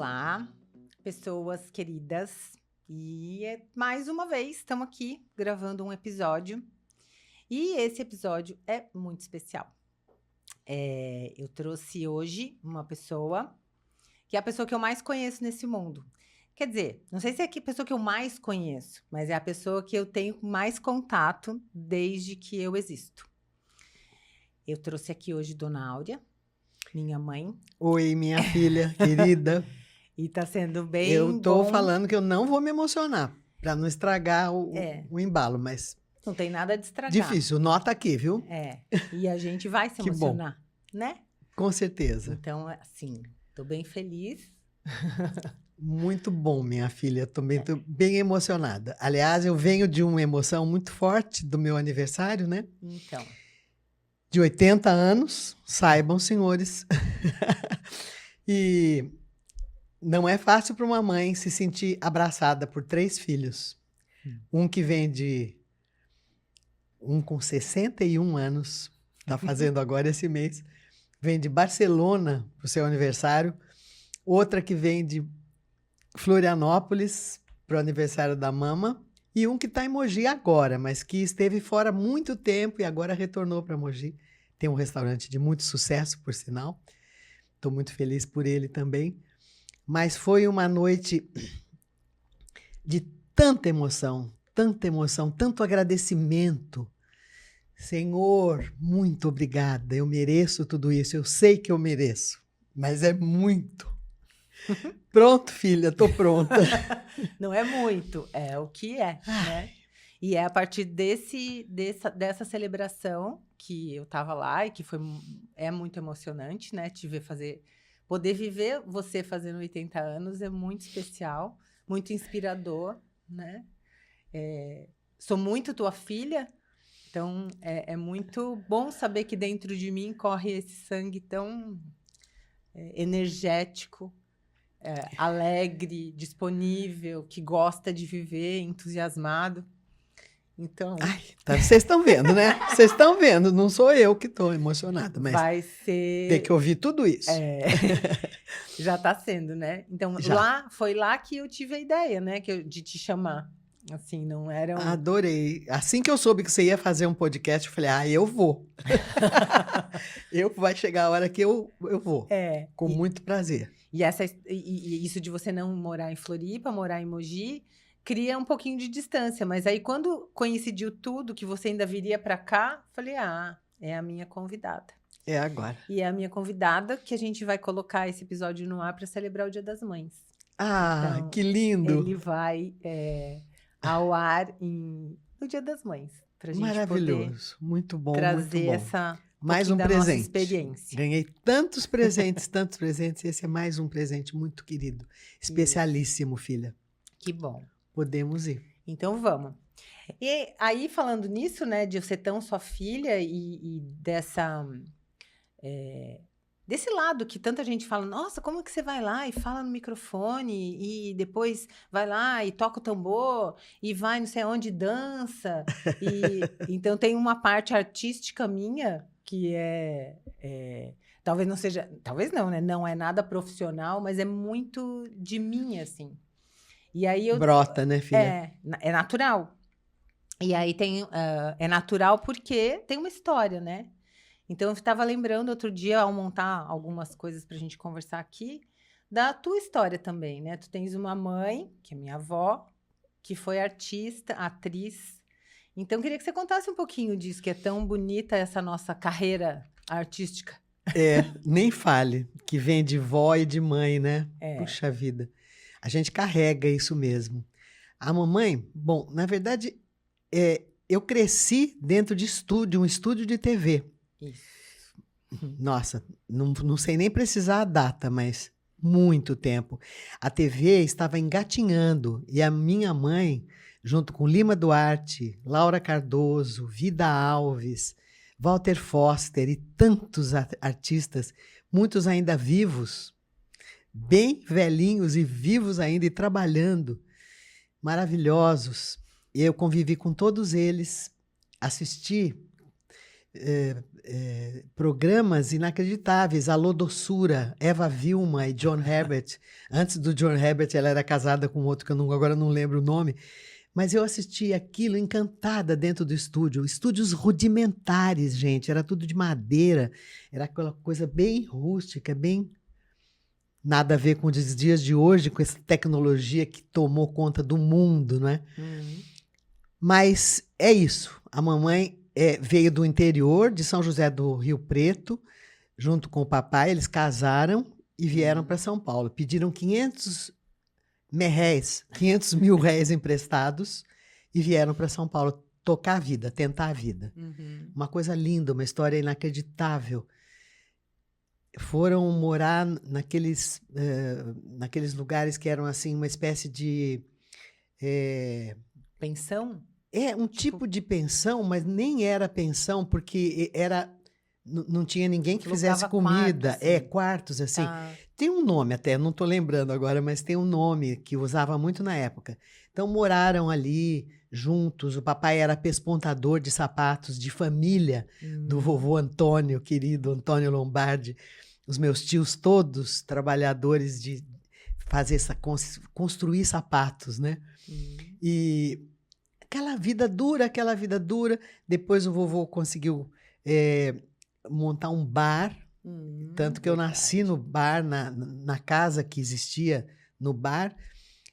Olá, pessoas queridas. Mais uma vez estamos aqui gravando um episódio. E esse episódio é muito especial. Eu trouxe hoje uma pessoa que é a pessoa que eu mais conheço nesse mundo. Quer dizer, não sei se é a pessoa que eu mais conheço, mas é a pessoa que eu tenho mais contato desde que eu existo. Eu trouxe aqui hoje Dona Áurea, minha mãe. Oi, minha filha querida. E tá sendo bem Eu tô bom. falando que eu não vou me emocionar, para não estragar o embalo, mas Não tem nada de estragar. difícil, nota aqui, viu? E a gente vai se Que emocionar, né? Com certeza. Então, assim, tô bem feliz. Muito bom, minha filha. Também tô bem emocionada. Aliás, eu venho de uma emoção muito forte do meu aniversário, né? Então, De 80 anos, saibam, senhores. E não é fácil para uma mãe se sentir abraçada por 3 filhos. Um que vem de... Um com 61 anos, está fazendo agora esse mês, vem de Barcelona para o seu aniversário. Outra que vem de Florianópolis para o aniversário da mama. E um que está em Mogi agora, mas que esteve fora há muito tempo e agora retornou para Mogi. Tem um restaurante de muito sucesso, por sinal. Estou muito feliz por ele também. Mas foi uma noite de tanta emoção, tanto agradecimento. Senhor, muito obrigada. Eu mereço tudo isso. Eu sei que eu mereço, mas é muito. Pronto, filha, estou pronta. não é muito, é o que é, né? E é a partir dessa celebração que eu tava lá e que é muito emocionante, né? Te ver poder viver você fazendo 80 anos é muito especial, muito inspirador, né? Sou muito tua filha, então é muito bom saber que dentro de mim corre esse sangue tão energético, alegre, disponível, que gosta de viver, entusiasmado. Então... Vocês estão vendo, né? Vocês estão vendo, não sou eu que estou emocionada, mas vai ser... tem que ouvir tudo isso. Já está sendo, né? Então, foi lá que eu tive a ideia, né? De te chamar. Assim, não era Adorei. Assim que eu soube que você ia fazer um podcast, eu falei, eu vou. Vai chegar a hora que eu vou. Com muito prazer. E isso de você não morar em Floripa, morar em Mogi, cria um pouquinho de distância. Mas aí, quando coincidiu tudo, que você ainda viria para cá, falei, é a minha convidada. É agora. E é a minha convidada que a gente vai colocar esse episódio no ar para celebrar o Dia das Mães. Então, que lindo! Ele vai ao ar no Dia das Mães. Pra gente maravilhoso, muito bom, trazer muito bom. essa mais um da presente. Nossa experiência. Ganhei tantos presentes, e esse é mais um presente muito querido. Especialíssimo, filha. Que bom. Podemos ir. Então, vamos. E aí, falando nisso, né, de eu ser tão sua filha e desse lado que tanta gente fala, nossa, como que você vai lá e fala no microfone e depois vai lá e toca o tambor e vai não sei aonde dança. Então, tem uma parte artística minha que talvez não seja... Talvez não, né? Não é nada profissional, mas é muito de mim, assim. E aí brota, né, filha? É natural. E aí é natural porque tem uma história, né? Então, eu estava lembrando outro dia, ao montar algumas coisas para a gente conversar aqui, da tua história também, né? Tu tens uma mãe, que é minha avó, que foi artista, atriz. Então, eu queria que você contasse um pouquinho disso, que é tão bonita essa nossa carreira artística. Nem fale, que vem de vó e de mãe, né? Puxa vida. A gente carrega isso mesmo. A mamãe, bom, na verdade, eu cresci dentro de um estúdio de TV. Isso. Nossa, não sei nem precisar a data, mas muito tempo. A TV estava engatinhando e a minha mãe, junto com Lima Duarte, Laura Cardoso, Vida Alves, Walter Foster e tantos artistas, muitos ainda vivos, bem velhinhos e vivos ainda e trabalhando, maravilhosos. E eu convivi com todos eles, assisti programas inacreditáveis. Alô Doçura, Eva Vilma e John Herbert. Antes do John Herbert, ela era casada com outro que agora não lembro o nome. Mas eu assisti aquilo encantada dentro do estúdio. Estúdios rudimentares, gente. Era tudo de madeira. Era aquela coisa bem rústica, bem... Nada a ver com os dias de hoje, com essa tecnologia que tomou conta do mundo, né? Mas é isso. A mamãe veio do interior de São José do Rio Preto, junto com o papai. Eles casaram e vieram para São Paulo. Pediram 500 mil réis emprestados e vieram para São Paulo tocar a vida, tentar a vida. Uma coisa linda, uma história inacreditável. Foram morar naqueles lugares que eram assim uma espécie de... Pensão? Um tipo de pensão, mas nem era pensão, porque não tinha ninguém que fizesse comida. Quartos, assim. Tem um nome até, não estou lembrando agora, mas tem um nome que usava muito na época. Então, moraram ali juntos. O papai era pespontador de sapatos de família do vovô Antônio, querido Antônio Lombardi. Os meus tios todos trabalhadores de fazer construir sapatos, né? E aquela vida dura. Depois o vovô conseguiu montar um bar, tanto que eu nasci no bar, na casa que existia no bar,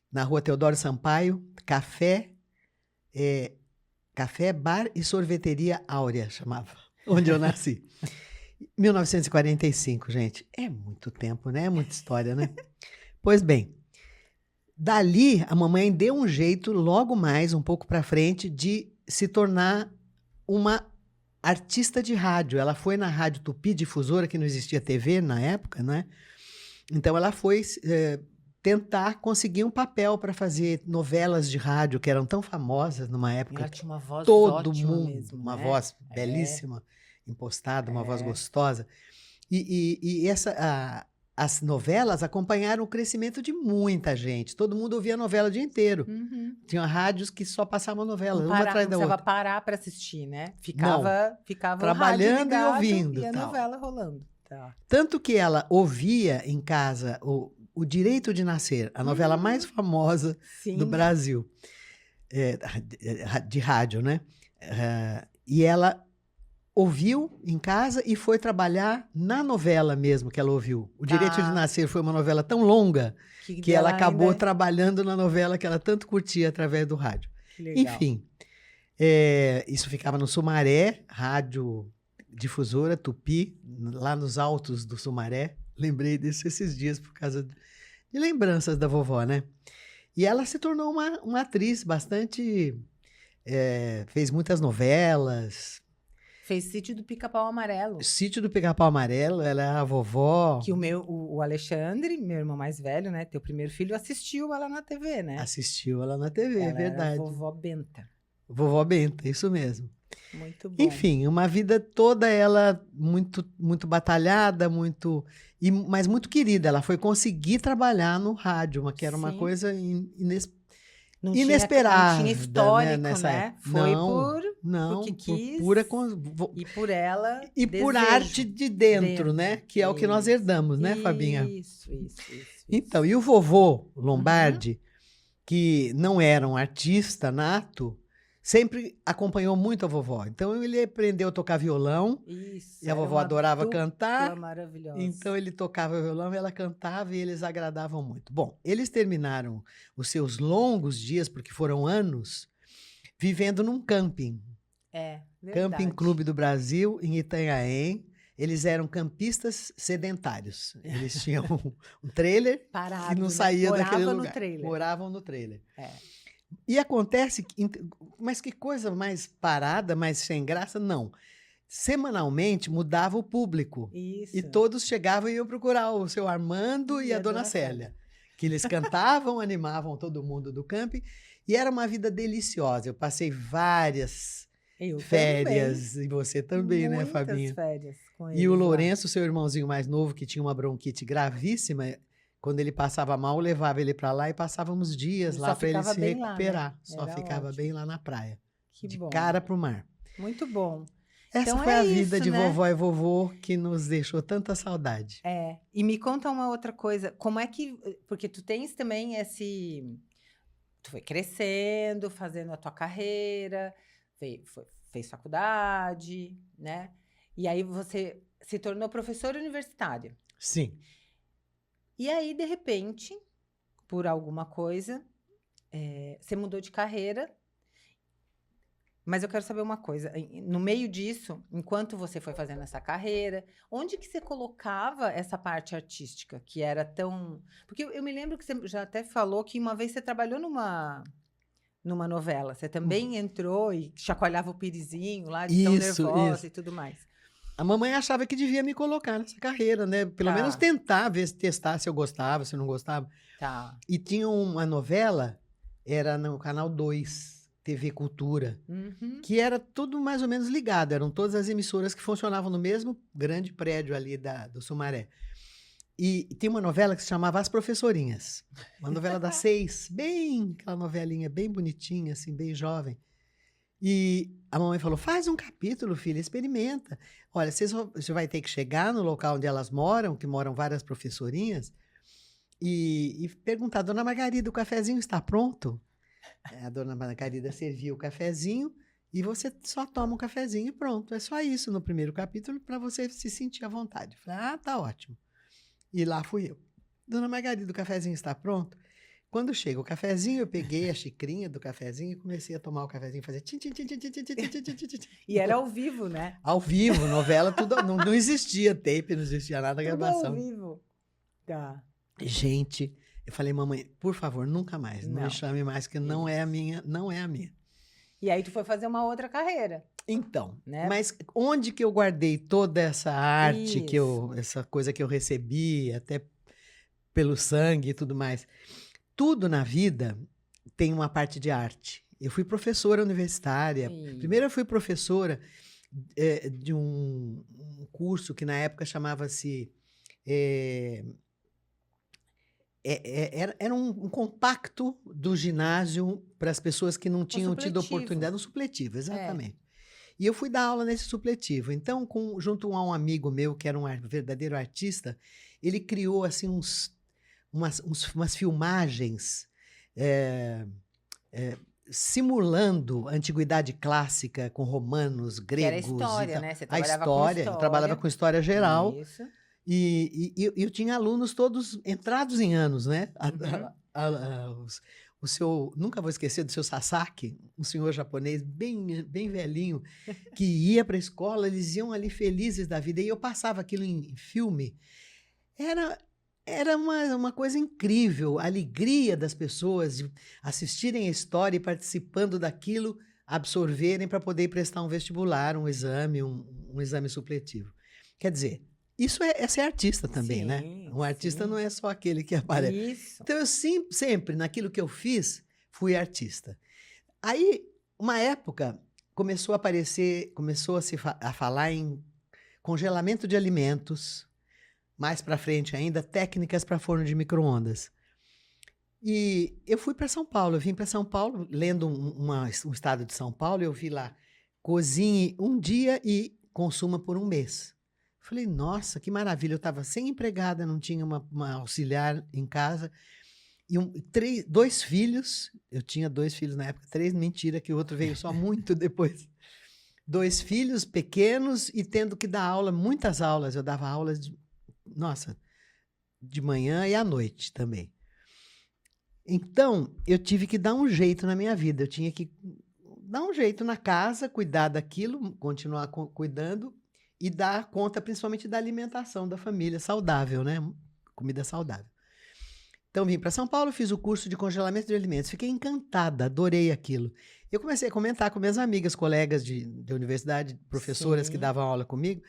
na rua Teodoro Sampaio, café, bar e sorveteria Áurea, chamava, onde eu nasci. 1945, gente. É muito tempo, né? É muita história, né? Pois bem, dali a mamãe deu um jeito, logo mais, um pouco para frente, de se tornar uma artista de rádio. Ela foi na Rádio Tupi Difusora, que não existia TV na época, né? Então ela foi tentar conseguir um papel para fazer novelas de rádio, que eram tão famosas numa época. Ela tinha uma voz todo mundo, mesmo, uma né? voz belíssima, impostada, uma voz gostosa. E as novelas acompanharam o crescimento de muita gente. Todo mundo ouvia novela o dia inteiro. Tinha rádios que só passavam novela, uma atrás da outra. Não precisava parar para assistir, né? Ficava trabalhando ligado, e ouvindo. E a novela rolando. Tá. Tanto que ela ouvia em casa o Direito de Nascer, a novela mais famosa do Brasil, de rádio, né? E ela ouviu em casa e foi trabalhar na novela mesmo que ela ouviu. O Direito de Nascer foi uma novela tão longa que ela acabou trabalhando na novela que ela tanto curtia através do rádio. Que legal. Enfim, isso ficava no Sumaré, Rádio Difusora, Tupi, lá nos altos do Sumaré. Lembrei disso esses dias por causa de lembranças da vovó, né? E ela se tornou uma atriz bastante... fez muitas novelas. Fez Sítio do Pica-Pau Amarelo. Sítio do Pica-Pau Amarelo, ela é a vovó. Que o Alexandre, meu irmão mais velho, né? Teu primeiro filho, assistiu ela na TV, né? Assistiu ela na TV, é verdade. Era a vovó Benta. Vovó Benta, isso mesmo. Muito bom. Enfim, uma vida toda ela muito, muito batalhada, mas muito querida. Ela foi conseguir trabalhar no rádio, que era uma coisa inesperada. Não tinha histórico, nessa né? época. Foi porque quis. E por ela. E por arte de dentro, né? Que é o que nós herdamos, né, Fabinha? Isso. Então, e o vovô Lombardi, que não era um artista nato, sempre acompanhou muito a vovó. Então, ele aprendeu a tocar violão. Isso, e a vovó adorava cantar. Maravilhosa. Então, ele tocava violão, ela cantava e eles agradavam muito. Bom, eles terminaram os seus longos dias, porque foram anos, vivendo num camping. Verdade. Camping Clube do Brasil, em Itanhaém. Eles eram campistas sedentários. Eles tinham um trailer parado, e não saía daquele lugar. Moravam no trailer. E acontece, mas que coisa mais parada, mais sem graça, não. Semanalmente mudava o público. Isso. E todos chegavam e iam procurar o seu Armando e a dona Célia. Que eles cantavam, animavam todo mundo do camping. E era uma vida deliciosa. Eu passei várias férias. Também. E você também, né, Fabinha? Muitas férias com eles. E o Lourenço, seu irmãozinho mais novo, que tinha uma bronquite gravíssima... Quando ele passava mal, eu levava ele para lá e passávamos dias lá para ele se recuperar. Lá, né? Só ficava bem lá na praia. Que de bom. cara pro mar. Muito bom. Essa Então foi é a vida isso, de né? vovó e vovô que nos deixou tanta saudade. E me conta uma outra coisa, como é que... Porque tu tens também tu foi crescendo, fazendo a tua carreira, fez faculdade, né? E aí você se tornou professor universitário. Sim. E aí, de repente, por alguma coisa, você mudou de carreira. Mas eu quero saber uma coisa, no meio disso, enquanto você foi fazendo essa carreira, onde que você colocava essa parte artística, que era tão... Porque eu me lembro que você já até falou que uma vez você trabalhou numa novela, você também entrou e chacoalhava o pirizinho lá, de tão Isso, nervosa isso. e tudo mais. A mamãe achava que devia me colocar nessa carreira, né? Pelo menos Tá, tentar, ver, testar se eu gostava, se eu não gostava. tá. E tinha uma novela, era no Canal 2, TV Cultura, Uhum. que era tudo mais ou menos ligado. Eram todas as emissoras que funcionavam no mesmo grande prédio ali do Sumaré. E tem uma novela que se chamava As Professorinhas. Uma novela das 6, bem, aquela novelinha bem bonitinha, assim, bem jovem. E a mamãe falou, faz um capítulo, filha, experimenta. Olha, você vai ter que chegar no local onde elas moram, que moram várias professorinhas, e perguntar, dona Margarida, o cafezinho está pronto? A dona Margarida servia o cafezinho e você só toma um cafezinho e pronto. É só isso no primeiro capítulo para você se sentir à vontade. Eu falei, tá ótimo. E lá fui eu. Dona Margarida, o cafezinho está pronto? Quando chega o cafezinho, eu peguei a xicrinha do cafezinho e comecei a tomar o cafezinho, fazer tim, tim, tim, tim, tim, tim, tim, tim, tim, tim, tim. E era ao vivo, né? Ao vivo, novela, tudo, não existia tape, não existia nada, Tudo gravação. ao vivo. Tá. Gente, eu falei, mamãe, por favor, nunca mais, não Não. me chame mais, que não é a minha, não é a minha. E aí tu foi fazer uma outra carreira, Então, né? mas onde que eu guardei toda essa arte, Isso. essa coisa que eu recebi, até pelo sangue e tudo mais? Tudo na vida tem uma parte de arte. Eu fui professora universitária. Sim. Primeiro eu fui professora de um curso que na época chamava-se... era um compacto do ginásio para as pessoas que não tinham tido supletivo. oportunidade. Um supletivo, exatamente. E eu fui dar aula nesse supletivo. Então, junto a um amigo meu, que era um verdadeiro artista, ele criou assim umas filmagens simulando a antiguidade clássica com romanos, gregos. Que era história, né? Você A trabalhava com história, história. eu trabalhava com história geral. Isso. E eu tinha alunos todos entrados em anos, né? Nunca vou esquecer do seu Sasaki, um senhor japonês bem, bem velhinho, que ia para a escola, eles iam ali felizes da vida, e eu passava aquilo em filme. Era uma coisa incrível, a alegria das pessoas de assistirem a história e participando daquilo, absorverem para poder prestar um vestibular, um exame, um exame supletivo. Quer dizer, isso é ser artista também, Sim, né? Um artista sim. não é só aquele que aparece. Isso. Então, eu sempre, naquilo que eu fiz, fui artista. Aí, uma época, começou a falar em congelamento de alimentos, mais para frente ainda, técnicas para forno de micro-ondas. E eu fui para São Paulo, eu vim para São Paulo, lendo um estado de São Paulo, eu vi lá, cozinhe um dia e consuma por um mês. Falei, nossa, que maravilha, eu estava sem empregada, não tinha uma auxiliar em casa, e 2 filhos, eu tinha 2 filhos na época, 3, mentira, que o outro veio só muito depois. 2 filhos pequenos e tendo que dar aula, muitas aulas, eu dava aulas, de manhã e à noite também. Então, eu tive que dar um jeito na minha vida, eu tinha que dar um jeito na casa, cuidar daquilo, continuar cuidando, e dar conta principalmente da alimentação da família, saudável, né? Comida saudável. Então, vim para São Paulo, fiz o curso de congelamento de alimentos. Fiquei encantada, adorei aquilo. Eu comecei a comentar com minhas amigas, colegas de universidade, professoras que davam aula comigo.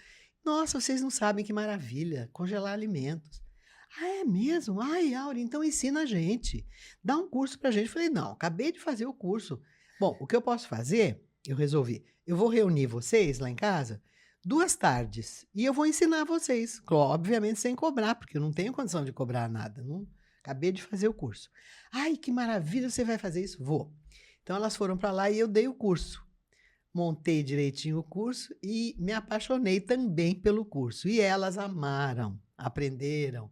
Nossa, vocês não sabem que maravilha, congelar alimentos. Ah, é mesmo? Ai, Áurea, então ensina a gente. Dá um curso para a gente. Falei, não, acabei de fazer o curso. Bom, o que eu posso fazer, eu resolvi, eu vou reunir vocês lá em casa 2 tardes e eu vou ensinar vocês, obviamente sem cobrar, porque eu não tenho condição de cobrar nada, não, acabei de fazer o curso. Ai, que maravilha, você vai fazer isso? Vou. Então elas foram para lá e eu dei o curso. montei direitinho o curso e me apaixonei também pelo curso. E elas amaram, aprenderam,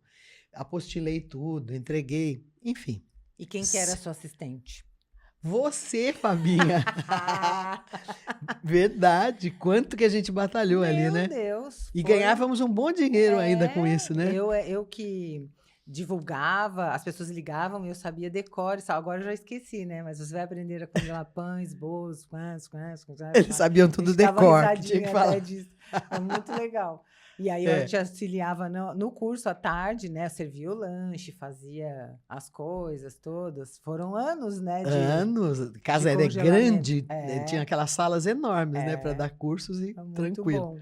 apostilei tudo, entreguei, enfim. E quem que era a sua assistente? Você, Fabinha. Verdade, quanto que a gente batalhou ali, né? Meu Deus. E ganhávamos um bom dinheiro ainda com isso, né? Eu que divulgava, as pessoas ligavam e eu sabia decore, agora eu já esqueci, né? Mas você vai aprender a congelar pães, bolos, Eles sabiam tudo decor, que tinha que falar. Disso. É muito legal. E aí eu te auxiliava no curso à tarde, né? Eu servia o lanche, fazia as coisas todas. Foram anos, né? Anos. A casa era grande, tinha aquelas salas enormes, né? Para dar cursos e tranquilo. Bom.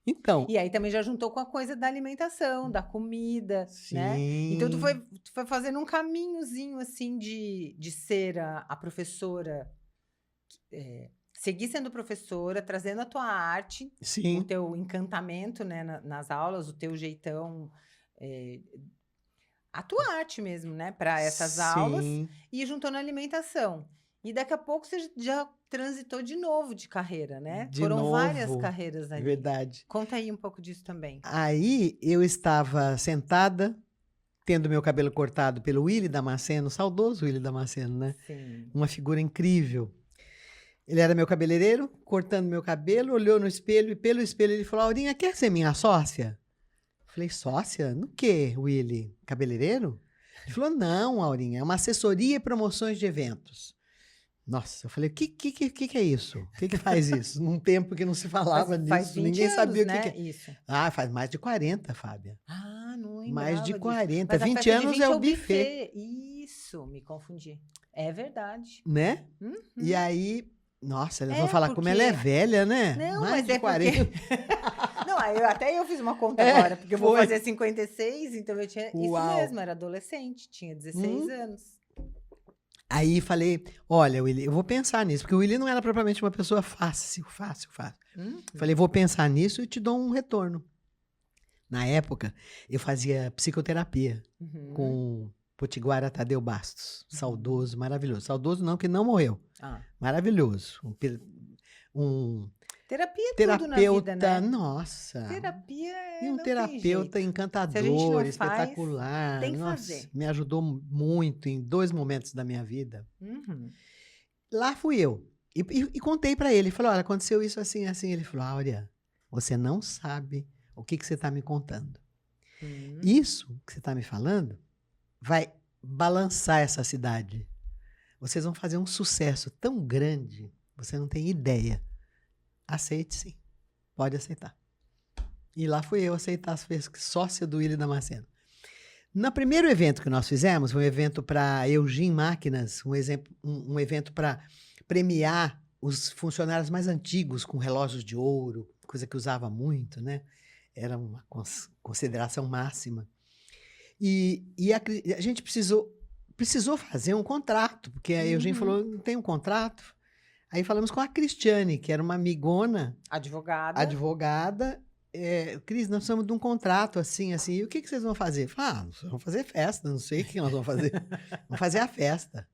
Então. E aí também já juntou com a coisa da alimentação, da comida, sim. né? Então tu foi fazendo um caminhozinho assim de ser a professora, seguir sendo professora, trazendo a tua arte, sim. o teu encantamento, né, nas aulas, o teu jeitão, a tua arte mesmo, né, para essas aulas, e juntando a alimentação. E daqui a pouco você já transitou de novo de carreira, né? Foram várias carreiras ali. Verdade. Conta aí um pouco disso também. Aí eu estava sentada, tendo meu cabelo cortado pelo Willy Damasceno, saudoso Willy Damasceno, né? Sim. Uma figura incrível. Ele era meu cabeleireiro, cortando meu cabelo, olhou no espelho e pelo espelho ele falou: Aurinha, quer ser minha sócia? Eu falei: sócia? No quê, Willy? Cabeleireiro? Ele falou: não, Aurinha, é uma assessoria e promoções de eventos. Nossa, eu falei: o que é isso? O que faz isso? Num tempo que não se falava disso, ninguém sabia o que é. Isso. Ah, faz mais de 40, Fábia. Ah, não lembrava mais de 40. Mas 20 anos é o buffet. Isso, me confundi. É verdade. Né? Uhum. E aí, nossa, eles vão falar como ela é velha, né? Não, mais mas de 40. Não, até eu fiz uma conta agora, porque eu vou fazer 56, então eu tinha isso mesmo, era adolescente, tinha 16 anos. Aí falei: olha, Willy, eu vou pensar nisso, porque o Willy não era propriamente uma pessoa fácil. Falei: vou pensar nisso e te dou um retorno. Na época, eu fazia psicoterapia com Potiguara Tadeu Bastos, saudoso, maravilhoso. Saudoso não, que não morreu. Maravilhoso. Terapia tudo na vida, né? Nossa. Terapia e um terapeuta encantador, espetacular. Tem que nossa, fazer. Me ajudou muito em 2 momentos da minha vida. Lá fui eu. E contei para ele. Falei: olha, aconteceu isso assim, assim. Ele falou: Áurea, você não sabe o que você está me contando. Isso que você está me falando vai balançar essa cidade. Vocês vão fazer um sucesso tão grande, você não tem ideia. Aceite, sim. Pode aceitar. E lá fui eu aceitar, sócia do Willy Damasceno. No primeiro evento que nós fizemos, foi um evento para Eugene Máquinas, um evento para premiar os funcionários mais antigos com relógios de ouro, coisa que usava muito, né? Era uma consideração máxima. E a gente precisou fazer um contrato, porque a Eugene falou: não tem um contrato? Aí falamos com a Cristiane, que era uma amigona. Advogada. Cris, nós precisamos de um contrato assim, assim. E o que vocês vão fazer? Falei: nós vamos fazer festa, não sei o que nós vamos fazer. Vamos fazer a festa.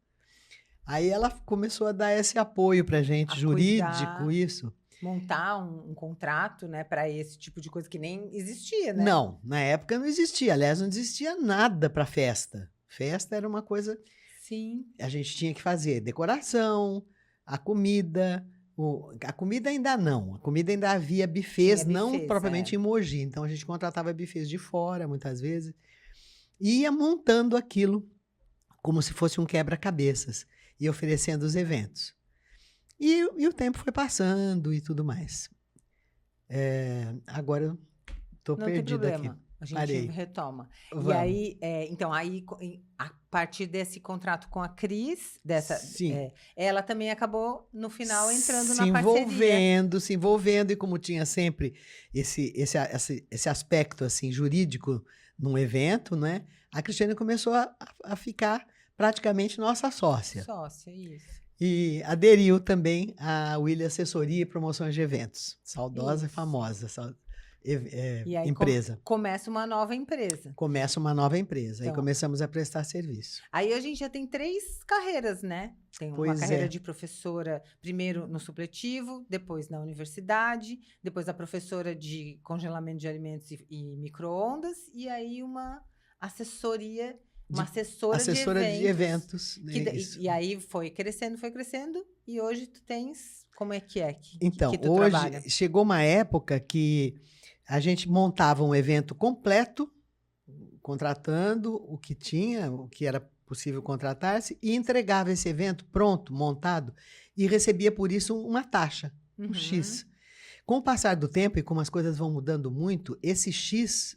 Aí ela começou a dar esse apoio pra gente, jurídico, isso. Montar um contrato, né, para esse tipo de coisa que nem existia, né? Não, na época não existia. Aliás, não existia nada para festa. Festa era uma coisa... Sim. A gente tinha que fazer decoração, a comida... A comida ainda não. A comida ainda havia buffets, não propriamente em Mogi. Então, a gente contratava buffets de fora, muitas vezes. E ia montando aquilo como se fosse um quebra-cabeças. E oferecendo os eventos. E o tempo foi passando e tudo mais. Agora eu estou perdida aqui. A gente retoma. Vamos. E aí, então, a partir desse contrato com a Cris, ela também acabou, no final, entrando na parceria. Se envolvendo, e como tinha sempre esse aspecto assim, jurídico num evento, né? A Cristiane começou a ficar praticamente nossa sócia. Sócia, isso. E aderiu também à Willy Assessoria e Promoções de Eventos. Saudosa e famosa. E aí empresa. começa uma nova empresa. Começa uma nova empresa. Aí Então, começamos a prestar serviço. aí a gente já tem 3 carreiras, né? Tem uma Pois carreira é. de professora, primeiro no supletivo, depois na universidade, depois a professora de congelamento de alimentos e micro-ondas, e aí uma assessoria, uma assessora de eventos. Que Né? Isso. e aí foi crescendo, e hoje tu tens, como é que Então, que tu hoje trabalha? chegou uma época que a gente montava um evento completo, contratando o que tinha, o que era possível contratar-se, e entregava esse evento pronto, montado, e recebia por isso uma taxa, um X. Com o passar do tempo e como as coisas vão mudando muito, esse X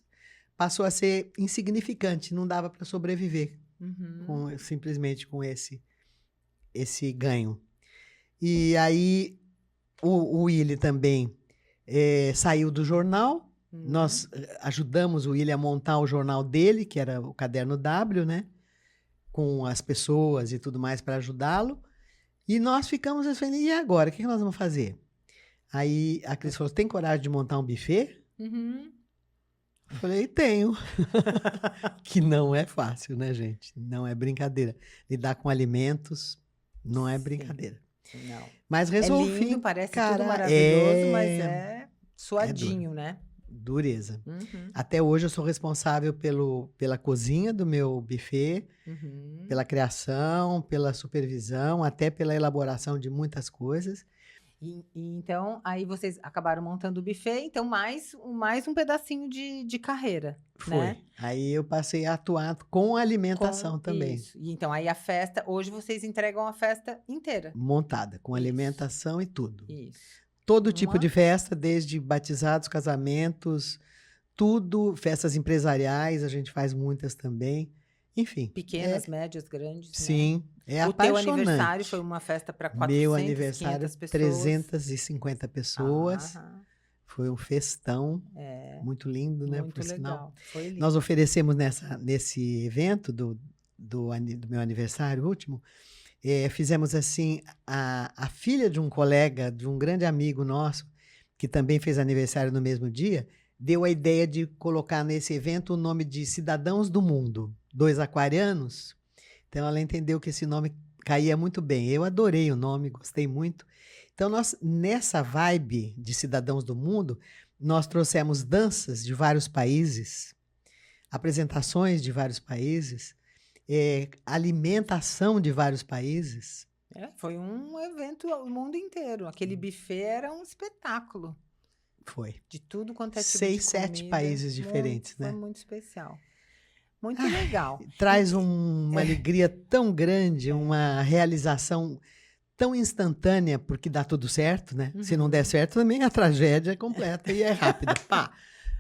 passou a ser insignificante, não dava para sobreviver simplesmente com esse ganho. E aí o Willy também saiu do jornal. Nós ajudamos o Willy a montar o jornal dele, que era o Caderno W, né? Com as pessoas e tudo mais para ajudá-lo. E nós ficamos assim, e agora? O que nós vamos fazer? Aí a Cris falou, tem coragem de montar um buffet? Eu falei, tenho. Que não é fácil, né, gente? Não é brincadeira. Lidar com alimentos não é brincadeira. Não. Mas resolvi. É lindo, parece tudo maravilhoso, mas é suadinho, né? Dureza. Até hoje eu sou responsável pela cozinha do meu buffet, pela criação, pela supervisão, até pela elaboração de muitas coisas. E então, aí vocês acabaram montando o buffet, então mais um pedacinho de carreira, Foi. né? Aí eu passei a atuar com a alimentação também. Isso. E então, aí a festa, hoje vocês entregam a festa inteira. Montada, com alimentação e tudo. Isso. Todo tipo de festa, desde batizados, casamentos, tudo, festas empresariais, a gente faz muitas também. Enfim. Pequenas, médias, grandes. Sim, né? é apaixonante. O teu aniversário foi uma festa para 400, Meu aniversário, 500 pessoas. 350 pessoas. Foi um festão, muito lindo, né? Muito legal. Sinal. Foi lindo. Nós oferecemos nesse evento do meu aniversário último, fizemos assim, a filha de um colega, de um grande amigo nosso, que também fez aniversário no mesmo dia, deu a ideia de colocar nesse evento o nome de Cidadãos do Mundo, 2 aquarianos. Então, ela entendeu que esse nome caía muito bem. Eu adorei o nome, gostei muito. Então, nós, nessa vibe de Cidadãos do Mundo, nós trouxemos danças de vários países, apresentações de vários países, alimentação de vários países. Foi um evento o mundo inteiro. Aquele buffet era um espetáculo. Foi. De tudo quanto é tipo 6, de comida. 7 países diferentes, né? Foi muito especial. Muito legal. Traz uma alegria tão grande, uma realização tão instantânea, porque dá tudo certo, né? Se não der certo, também a tragédia é completa e é rápida. Pá!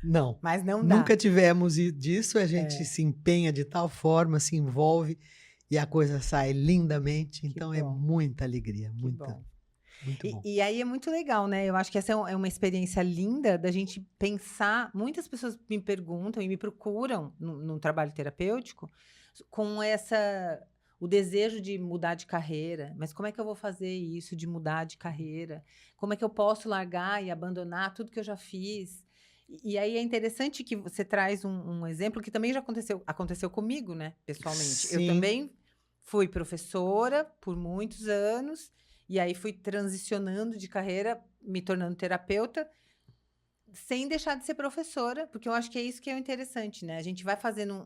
Não. Mas não dá. Nunca tivemos disso, a gente se empenha de tal forma, se envolve e a coisa sai lindamente. Então é muita alegria, muita. Bom. Muito bom. E aí é muito legal, né? Eu acho que essa é uma experiência linda da gente pensar. Muitas pessoas me perguntam e me procuram no trabalho terapêutico com o desejo de mudar de carreira. Mas como é que eu vou fazer isso, de mudar de carreira? Como é que eu posso largar e abandonar tudo que eu já fiz? E aí é interessante que você traz um exemplo que também já aconteceu comigo, né? Pessoalmente. Sim. Eu também fui professora por muitos anos. E aí fui transicionando de carreira, me tornando terapeuta, sem deixar de ser professora, porque eu acho que é isso que é o interessante, né? A gente vai fazendo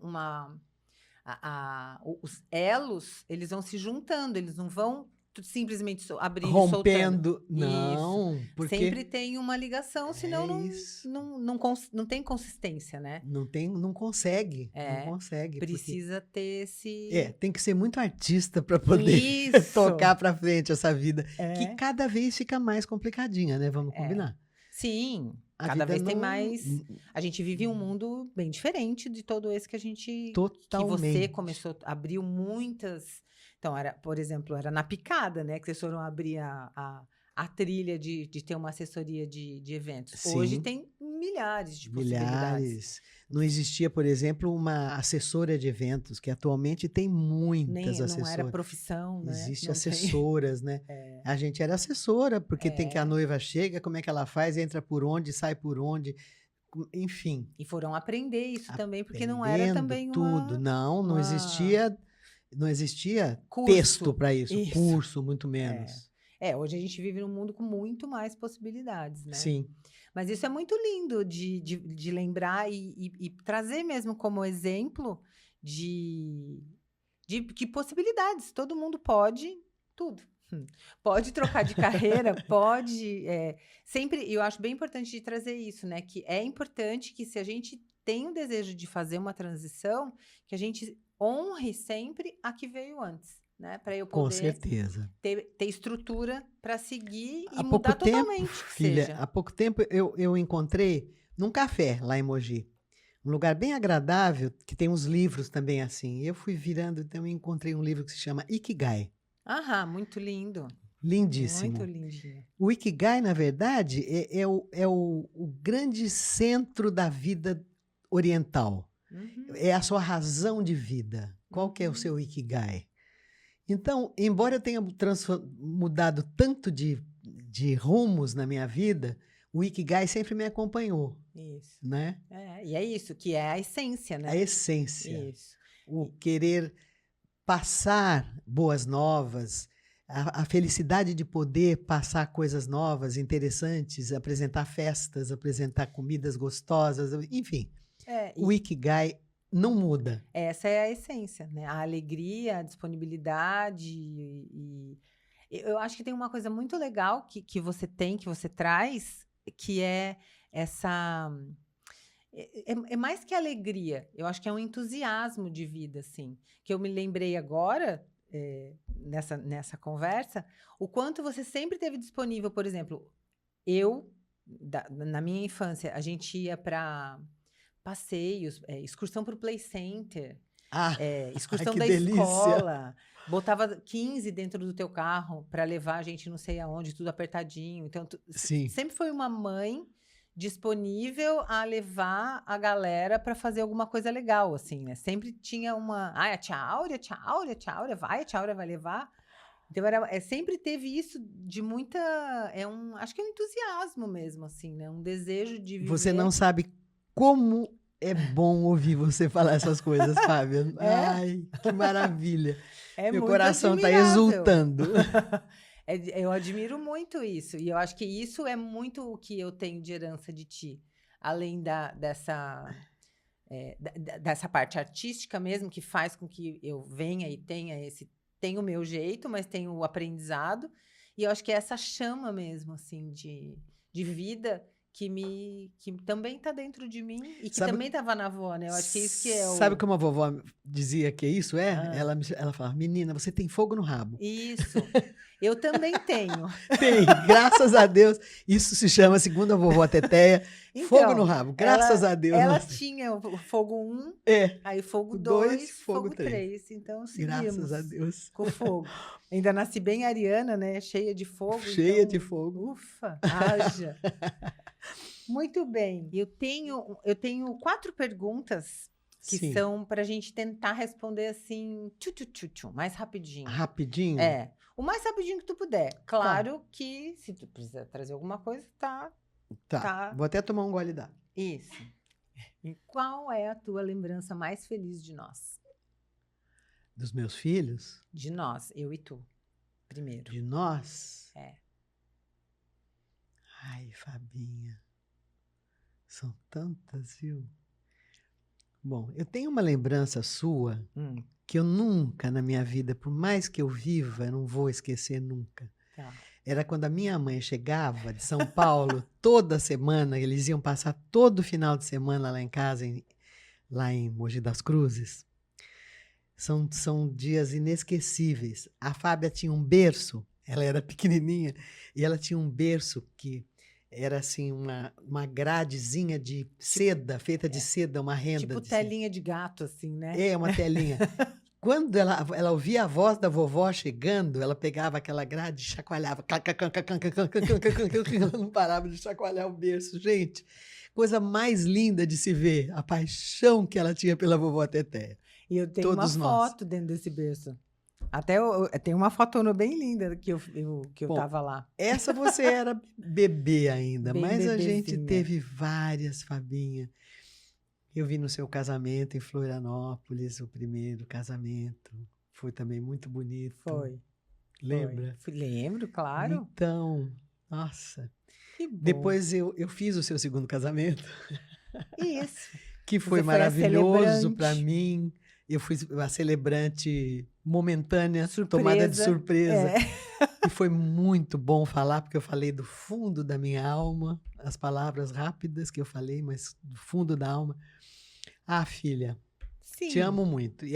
os elos, eles vão se juntando, eles não vão simplesmente abrindo rompendo, e soltando. Não, isso. porque Sempre tem uma ligação, senão não tem consistência, né? Não consegue, não consegue. Precisa ter esse... tem que ser muito artista para poder tocar para frente essa vida, que cada vez fica mais complicadinha, né? Vamos combinar. Sim, cada vez tem mais... A gente vive um mundo bem diferente de todo esse que a gente... Totalmente. Que você começou, abriu muitas... Então, por exemplo, era na picada, né? Que vocês foram abrir a trilha de ter uma assessoria de eventos. Sim. Hoje tem milhares de possibilidades. Não existia, por exemplo, uma assessora de eventos, que atualmente tem muitas assessoras. Não era profissão, né? Existem assessoras, né? A gente era assessora, porque tem que a noiva chega, como é que ela faz, entra por onde, sai por onde, enfim. E foram aprender isso também, porque não era também tudo. Não existia curso. texto para isso, curso, muito menos. Hoje a gente vive num mundo com muito mais possibilidades, né? Sim. Mas isso é muito lindo de lembrar e trazer mesmo como exemplo de que possibilidades. Todo mundo pode tudo. Pode trocar de carreira, pode... sempre, eu acho bem importante de trazer isso, né? Que é importante que se a gente tem o desejo de fazer uma transição, que a gente honre sempre a que veio antes, né? Para eu poder Com certeza. ter estrutura para seguir e Há mudar pouco tempo, totalmente. filha, há pouco tempo eu encontrei num café lá em Mogi, um lugar bem agradável, que tem uns livros também assim. Eu fui virando, então eu encontrei um livro que se chama Ikigai. Muito lindo. Lindíssimo. Muito lindinho. O Ikigai, na verdade, é o grande centro da vida oriental. É a sua razão de vida. Qual que é o seu Ikigai? Então, embora eu tenha mudado tanto de rumos na minha vida, o Ikigai sempre me acompanhou. Isso. Né? E é isso, que é a essência, né? A essência. Isso. O querer passar boas novas, a felicidade de poder passar coisas novas, interessantes, apresentar festas, apresentar comidas gostosas, enfim. O Ikigai não muda. Essa é a essência, né? A alegria, a disponibilidade e eu acho que tem uma coisa muito legal que você tem, que você traz, que é essa... É mais que alegria, eu acho que é um entusiasmo de vida, assim. Que eu me lembrei agora, nessa conversa, o quanto você sempre teve disponível, por exemplo, na minha infância, a gente ia para passeios, excursão para o Play Center, excursão da escola, botava 15 dentro do teu carro para levar a gente não sei aonde, tudo apertadinho. Então, sempre foi uma mãe disponível a levar a galera para fazer alguma coisa legal, assim, né? Sempre tinha uma... a tia Áurea vai, a tia Áurea vai levar. Então, sempre teve isso de muita... acho que é um entusiasmo mesmo, assim, né? Um desejo de viver. Você não sabe como é bom ouvir você falar essas coisas, Fábia. Ai, que maravilha. Meu coração está exultando. Eu admiro muito isso. E eu acho que isso é muito o que eu tenho de herança de ti. Além dessa parte artística mesmo, que faz com que eu venha e tenha o meu jeito, mas tenho o aprendizado. E eu acho que é essa chama mesmo, assim, de vida que também está dentro de mim e que também estava na avó, né? Eu acho que isso que é o... Sabe como a vovó dizia que isso é? Ela falava, menina, você tem fogo no rabo. Isso. Eu também tenho. Tem, graças a Deus. Isso se chama, segundo a vovó Teteia, então, fogo no rabo. Graças a Deus. Ela tinha o fogo 1, aí fogo 2, fogo 3. Então, seguimos. Graças a Deus. Com fogo. Ainda nasci bem ariana, né? Cheia de fogo. Cheia de fogo. Ufa, haja. Muito bem. Eu tenho 4 perguntas que são para a gente tentar responder assim, mais rapidinho. Rapidinho? O mais rapidinho que tu puder. Claro que se tu precisar trazer alguma coisa, tá. Vou até tomar um gole d'água. Isso. E qual é a tua lembrança mais feliz de nós? Dos meus filhos? De nós, eu e tu. Primeiro. De nós? Ai, Fabinha. São tantas, viu? Bom, eu tenho uma lembrança sua que eu nunca na minha vida, por mais que eu viva, eu não vou esquecer nunca. Era quando a minha mãe chegava de São Paulo, toda semana, eles iam passar todo final de semana lá em casa, lá em Mogi das Cruzes. São dias inesquecíveis. A Fábia tinha um berço, ela era pequenininha, e ela tinha um berço que era assim uma gradezinha de seda, feita de seda, uma renda. Tipo telinha de gato, assim, né? Uma telinha. Quando ela ouvia a voz da vovó chegando, ela pegava aquela grade e chacoalhava. Ela não parava de chacoalhar o berço. Gente, coisa mais linda de se ver, a paixão que ela tinha pela vovó Teteia. E eu tenho uma foto dentro desse berço. Até tem uma fotona bem linda que eu Bom, tava lá. Essa você era bebê ainda, Bem mas a gente bebezinha. teve várias, Fabinha. Eu vi no seu casamento em Florianópolis, o primeiro casamento. Foi também muito bonito. Foi. Lembra? Lembro, claro. Então, nossa. Que bom. Depois eu fiz o seu segundo casamento, Isso. que foi Você foi a maravilhoso para celebrante. mim. Eu fui a celebrante momentânea, Surpresa. tomada de surpresa. É. E foi muito bom falar, porque eu falei do fundo da minha alma, as palavras rápidas que eu falei, mas do fundo da alma. Ah, filha, Sim. te amo muito. E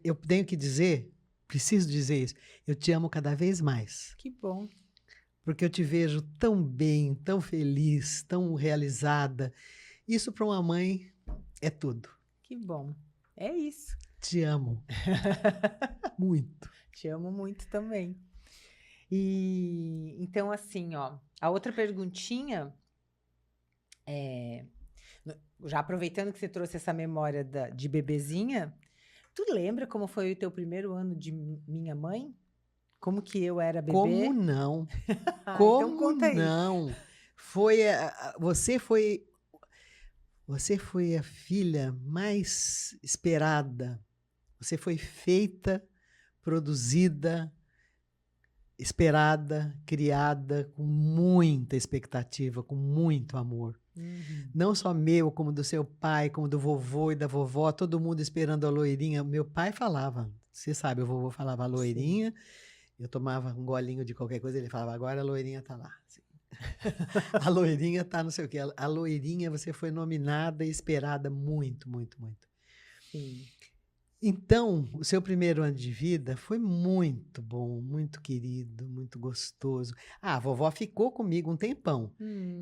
eu tenho que dizer, preciso dizer isso, eu te amo cada vez mais. Que bom. Porque eu te vejo tão bem, tão feliz, tão realizada. Isso para uma mãe é tudo. Que bom. É isso. Te amo. Muito. Te amo muito também. E então, assim, ó, a outra perguntinha já aproveitando que você trouxe essa memória de bebezinha, tu lembra como foi o teu primeiro ano de minha mãe? Como que eu era bebê? Como não? Então Como conta aí. não? Você foi a filha mais esperada. Você foi feita, produzida, esperada, criada com muita expectativa, com muito amor. Uhum. Não só meu, como do seu pai, como do vovô e da vovó, todo mundo esperando a loirinha. Meu pai falava, você sabe, o vovô falava a loirinha, eu tomava um golinho de qualquer coisa, ele falava, agora a loirinha tá lá. A loirinha tá não sei o quê. A loirinha, você foi nominada e esperada muito, muito, muito. Sim. Então, o seu primeiro ano de vida foi muito bom, muito querido, muito gostoso. Ah, a vovó ficou comigo um tempão.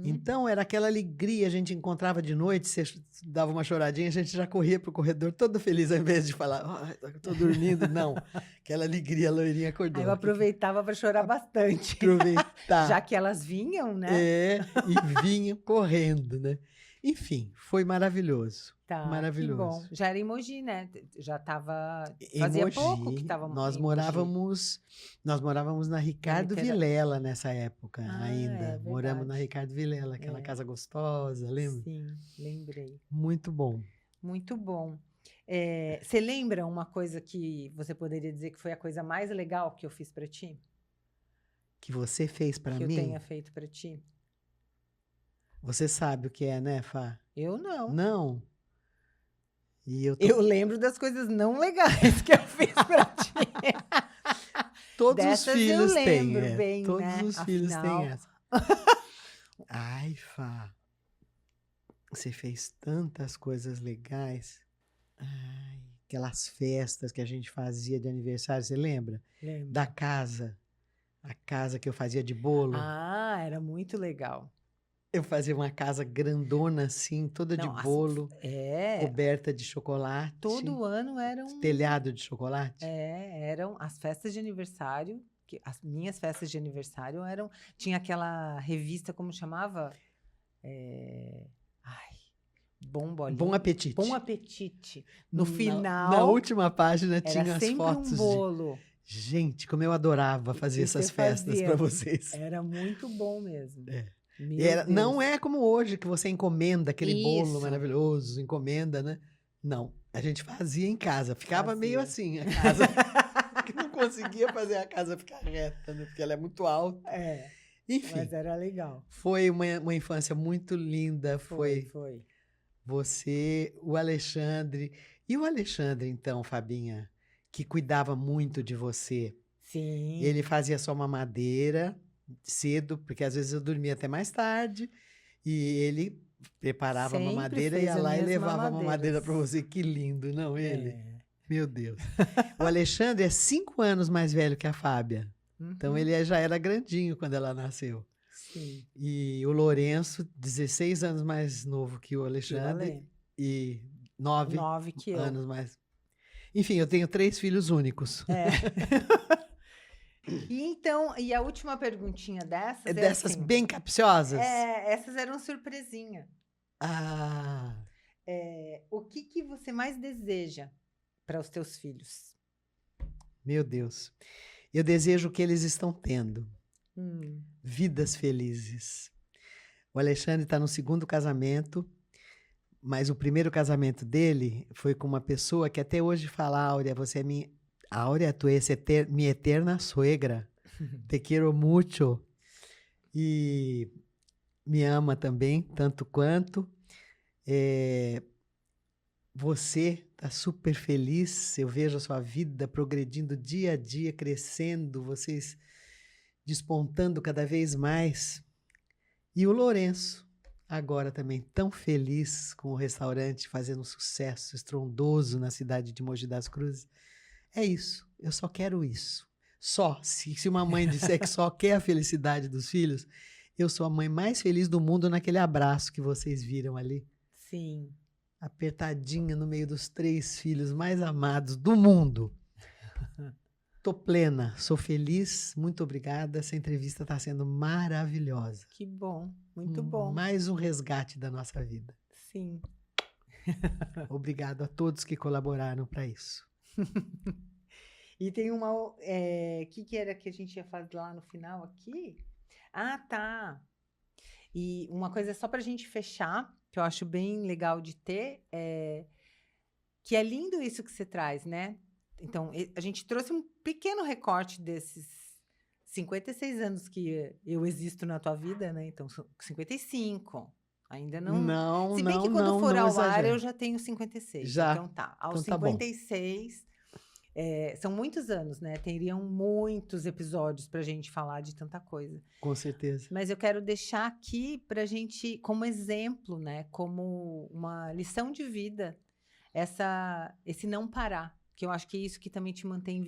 Então, era aquela alegria, a gente encontrava de noite, você dava uma choradinha, a gente já corria pro corredor todo feliz, ao invés de falar, tô dormindo, não. Aquela alegria, a loirinha acordou. Aí eu aproveitava para chorar bastante. Aproveitar. Já que elas vinham, né? É, e vinham correndo, né? Enfim, foi maravilhoso. Tá, maravilhoso. que bom. Já era em Mogi, né? Já estava. Em Fazia Mogi, pouco que estava nós em Mogi. morávamos na Ricardo Vilela nessa época ainda. É Moramos na verdade. Ricardo Vilela, aquela casa gostosa, lembra? Sim, lembrei. Muito bom. Muito bom. Você lembra uma coisa que você poderia dizer que foi a coisa mais legal que eu fiz para ti? Que você fez para Que mim? eu tenha feito para ti? Você sabe o que é, né, Fá? Eu não. Não. E Eu lembro das coisas não legais que eu fiz para ti. Todos os Dessas filhos eu têm, lembro bem, Todos né? os filhos Afinal. têm essa. Ai, Fá. Você fez tantas coisas legais. Ai, aquelas festas que a gente fazia de aniversário, você lembra? Lembro. Da casa. A casa que eu fazia de bolo. Ah, era muito legal. Eu fazia uma casa grandona assim, toda de bolo, coberta de chocolate. Todo ano eram... Telhado de chocolate. Eram as festas de aniversário, que as minhas festas de aniversário eram... Tinha aquela revista, como chamava? Bom Bolinho. Bom Apetite. Bom Apetite. No final... Na última página tinha era as sempre fotos um bolo. Gente, como eu adorava fazer essas festas para vocês. Era muito bom mesmo. Não é como hoje, que você encomenda aquele bolo maravilhoso, encomenda, né? Não, a gente fazia em casa. Ficava meio assim, a casa. Que não conseguia fazer a casa ficar reta, né? Porque ela é muito alta. Enfim. Mas era legal. Foi uma infância muito linda. Foi. Você, o Alexandre. E o Alexandre, então, Fabinha, que cuidava muito de você. Sim. Ele fazia só mamadeira cedo, porque às vezes eu dormia até mais tarde, e ele preparava a mamadeira, ia lá e levava a mamadeira para você. Que lindo, não ele? Meu Deus. O Alexandre é 5 anos mais velho que a Fábia. Então ele já era grandinho quando ela nasceu. Sim. E o Lourenço, 16 anos mais novo que o Alexandre, e 9 anos mais. Enfim, eu tenho 3 filhos únicos. E a última perguntinha dessas... Dessas assim, bem capciosas? Essas eram surpresinha. Ah... O que você mais deseja para os teus filhos? Meu Deus. Eu desejo que eles estão tendo vidas felizes. O Alexandre está no 2º casamento, mas o primeiro casamento dele foi com uma pessoa que até hoje fala, Áurea, você é minha... Áurea, tu és minha eterna suegra. Te quero mucho. E me ama também, tanto quanto. Você está super feliz, eu vejo a sua vida progredindo dia a dia, crescendo, vocês despontando cada vez mais. E o Lourenço, agora também tão feliz com o restaurante, fazendo um sucesso estrondoso na cidade de Mogi das Cruzes. É isso, eu só quero isso. Só, se uma mãe disser que só quer a felicidade dos filhos, eu sou a mãe mais feliz do mundo naquele abraço que vocês viram ali. Sim. Apertadinha no meio dos 3 filhos mais amados do mundo. Tô plena, sou feliz, muito obrigada. Essa entrevista está sendo maravilhosa. Que bom, muito bom. Mais um resgate da nossa vida. Sim. Obrigado a todos que colaboraram para isso. E tem uma... que era que a gente ia fazer lá no final aqui? Ah, tá. E uma coisa só para a gente fechar, que eu acho bem legal de ter, que é lindo isso que você traz, né? Então, a gente trouxe um pequeno recorte desses 56 anos que eu existo na tua vida, né? Então, 55. Ainda não... Não, Se bem não, que quando não, for não ao ar, exagera. eu já tenho 56. Já. Então, tá. Aos Então tá bom. 56... são muitos anos, né? Teriam muitos episódios para a gente falar de tanta coisa. Com certeza. Mas eu quero deixar aqui para a gente, como exemplo, né? Como uma lição de vida, esse não parar. Que eu acho que é isso que também te mantém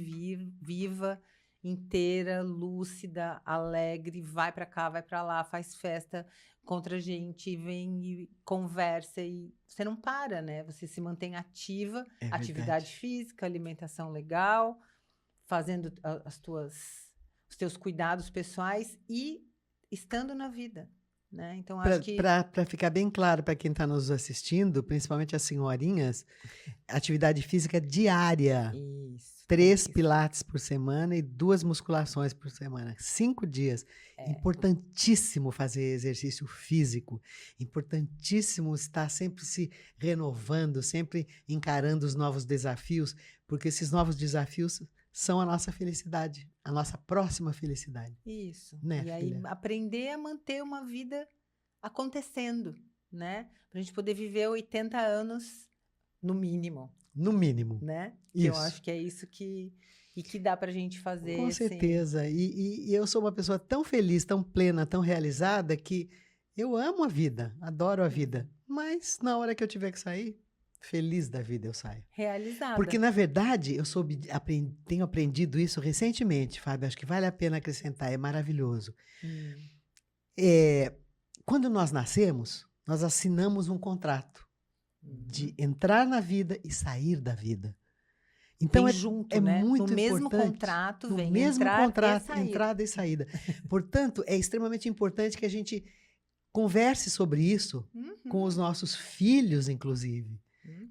viva, inteira, lúcida, alegre, vai para cá, vai para lá, faz festa contra a gente, vem e conversa e você não para, né? Você se mantém ativa, atividade física, alimentação legal, fazendo os teus cuidados pessoais e estando na vida, né? Então acho que para ficar bem claro para quem está nos assistindo, principalmente as senhorinhas, atividade física diária. Isso. 3 pilates por semana e 2 musculações por semana. 5 dias. Importantíssimo fazer exercício físico. Importantíssimo estar sempre se renovando, sempre encarando os novos desafios, porque esses novos desafios são a nossa felicidade, a nossa próxima felicidade. Isso. Né, e aí filha? aprender a manter uma vida acontecendo, né? Pra gente poder viver 80 anos no mínimo. No mínimo. Né? Isso. Eu acho que é isso que dá pra gente fazer. Com certeza. E eu sou uma pessoa tão feliz, tão plena, tão realizada, que eu amo a vida, adoro a vida. Mas na hora que eu tiver que sair, feliz da vida eu saio. Realizada. Porque, na verdade, eu tenho aprendido isso recentemente, Fábio. Acho que vale a pena acrescentar, é maravilhoso. Quando nós nascemos, nós assinamos um contrato de entrar na vida e sair da vida. Então vem junto, né? muito no mesmo importante. contrato No vem mesmo contrato, e entrada e saída. Portanto, é extremamente importante que a gente converse sobre isso com os nossos filhos, inclusive.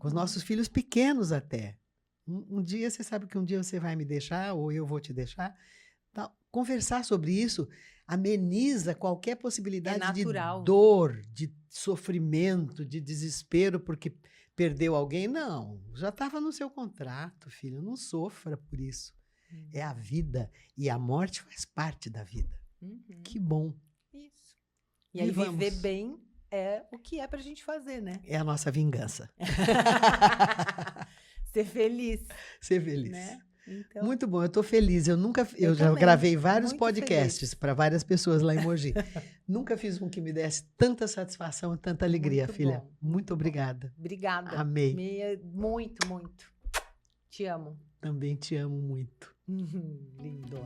Com os nossos filhos pequenos até. Um dia, você sabe que um dia você vai me deixar, ou eu vou te deixar. Tá? Conversar sobre isso ameniza qualquer possibilidade de dor, de sofrimento, de desespero, porque perdeu alguém. Não, já estava no seu contrato, filho. Não sofra por isso. É a vida. E a morte faz parte da vida. Que bom. Isso. E aí viver bem é o que é pra gente fazer, né? É a nossa vingança. Ser feliz. Ser feliz. Né? Então, muito bom, eu estou feliz. Eu já gravei vários podcasts para várias pessoas lá em Mogi. Nunca fiz um que me desse tanta satisfação e tanta alegria, muito filha. Bom, muito obrigada. Obrigada. Amei. Muito, muito. Te amo. Também te amo muito. Lindo.